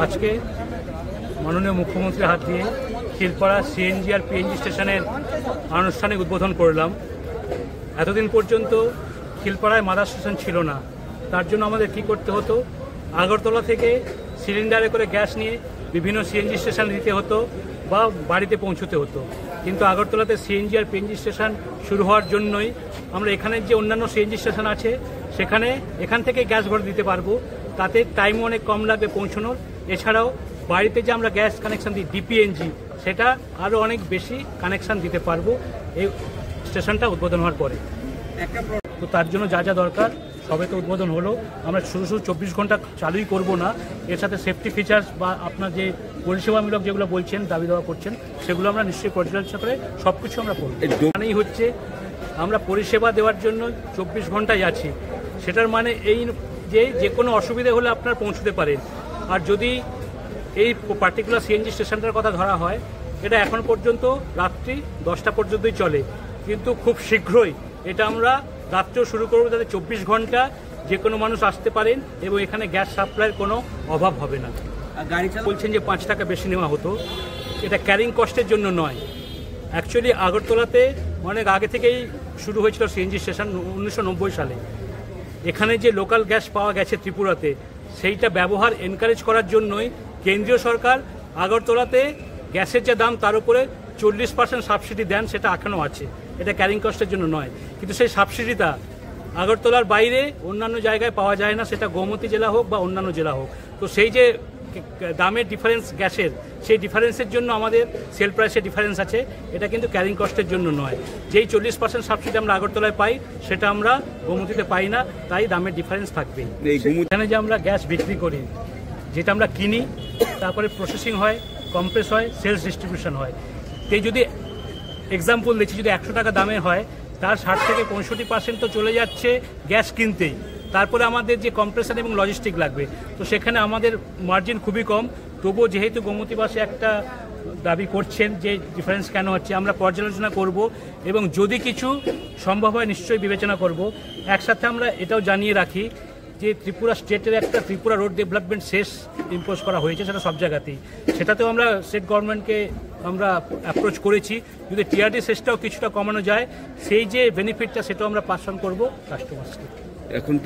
আজকে মাননীয় মুখ্যমন্ত্রীর হাত দিয়ে শিলপাড়া সিএনজি আর পিএনজি স্টেশনের আনুষ্ঠানিক উদ্বোধন করলাম। এতদিন পর্যন্ত শিলপাড়ায় মাদার স্টেশন ছিল না, তার জন্য আমাদের কি করতে হতো, আগরতলা থেকে সিলিন্ডারে করে গ্যাস নিয়ে বিভিন্ন সিএনজি স্টেশন দিতে হতো বা বাড়িতে পৌঁছতে হতো। কিন্তু আগরতলাতে সিএনজি আর পিএনজি স্টেশন শুরু হওয়ার জন্যই আমরা এখানে যে অন্যান্য সিএনজি স্টেশন আছে এখান থেকে গ্যাস ভরে দিতে পারবো, তাতে টাইম অনেক কম লাগবে পৌঁছানোর। এছাড়াও বাড়িতে যে আমরা গ্যাস কানেকশন দিই ডিপিএনজি, সেটা আরও অনেক বেশি কানেকশন দিতে পারবো এই স্টেশনটা উদ্বোধন হওয়ার পরে। তো তার জন্য যা যা দরকার সবে তো উদ্বোধন হলো, আমরা শুধু 24 ঘন্টা চালুই করব না, এর সাথে সেফটি ফিচার্স বা আপনার যে পরিষেবামূলক যেগুলো বলছেন দাবি দেওয়া করছেন সেগুলো আমরা নিশ্চয়ই পর্যালোচনা করে সব কিছু আমরা করব। মানেই হচ্ছে আমরা পরিষেবা দেওয়ার জন্য 24 ঘন্টায় আছি, সেটার মানে এই যে কোনো অসুবিধা হলে আপনারা পৌঁছতে পারেন। আর যদি এই পার্টিকুলার সিএনজি স্টেশনটার কথা ধরা হয়, এটা এখন পর্যন্ত রাত্রি 10টা পর্যন্তই চলে, কিন্তু খুব শীঘ্রই এটা আমরা রাত্রেও শুরু করবো, যাতে 24 ঘন্টা যে কোনো মানুষ আসতে পারেন এবং এখানে গ্যাস সাপ্লাইয়ের কোনো অভাব হবে না। গাড়ি বলছেন যে 5 টাকা বেশি নেওয়া হতো, এটা ক্যারিং কস্টের জন্য নয়। অ্যাকচুয়ালি আগরতলাতে অনেক আগে থেকেই শুরু হয়েছিল সিএনজি স্টেশন 1990 সালে। এখানে যে লোকাল গ্যাস পাওয়া গেছে ত্রিপুরাতে, সেইটা ব্যবহার এনকারেজ করার জন্যই কেন্দ্রীয় সরকার আগরতলাতে গ্যাসের যে দাম তার উপরে 40% সাবসিডি দেন, সেটা এখনও আছে। এটা ক্যারিং কস্টের জন্য নয়, কিন্তু সেই সাবসিডিটা আগরতলার বাইরে অন্যান্য জায়গায় পাওয়া যায় না, সেটা গোমতী জেলা হোক বা অন্যান্য জেলা হোক। তো সেই যে দামের ডিফারেন্স গ্যাসের, সেই ডিফারেন্সের জন্য আমাদের সেল প্রাইসের ডিফারেন্স আছে, এটা কিন্তু ক্যারিং কস্টের জন্য নয়। যেই 40% সাবসিডি আমরা আগরতলায় পাই সেটা আমরা গোমতীতে পাই না, তাই দামের ডিফারেন্স থাকবে। এখানে যে আমরা গ্যাস বিক্রি করি, যেটা আমরা কিনি, তারপরে প্রসেসিং হয়, কম্প্রেস হয়, সেলস ডিস্ট্রিবিউশন হয়। এই যদি এক্সাম্পল দিচ্ছি, যদি 100 টাকা দামে হয়, তার 60 থেকে 65% তো চলে যাচ্ছে গ্যাস কিনতেই, তারপরে আমাদের যে কম্প্রেশন এবং লজিস্টিক লাগবে, তো সেখানে আমাদের মার্জিন খুবই কম। তবুও যেহেতু গোমতীবাসী একটা দাবি করছেন যে ডিফারেন্স কেন হচ্ছে, আমরা পর্যালোচনা করব এবং যদি কিছু সম্ভব হয় নিশ্চয়ই বিবেচনা করব। একসাথে আমরা এটাও জানিয়ে রাখি যে ত্রিপুরা স্টেটের একটা ত্রিপুরা রোড ডেভেলপমেন্ট সেস ইম্পোজ করা হয়েছে, সেটা সব জায়গাতেই। সেটাতেও আমরা স্টেট গভর্নমেন্টকে আমরা অ্যাপ্রোচ করেছি, যদি টিআরডি সেসটাও কিছুটা কমানো যায়, সেই যে বেনিফিটটা সেটাও আমরা পাস অন করবো কাস্টমার্সকে। এখন তো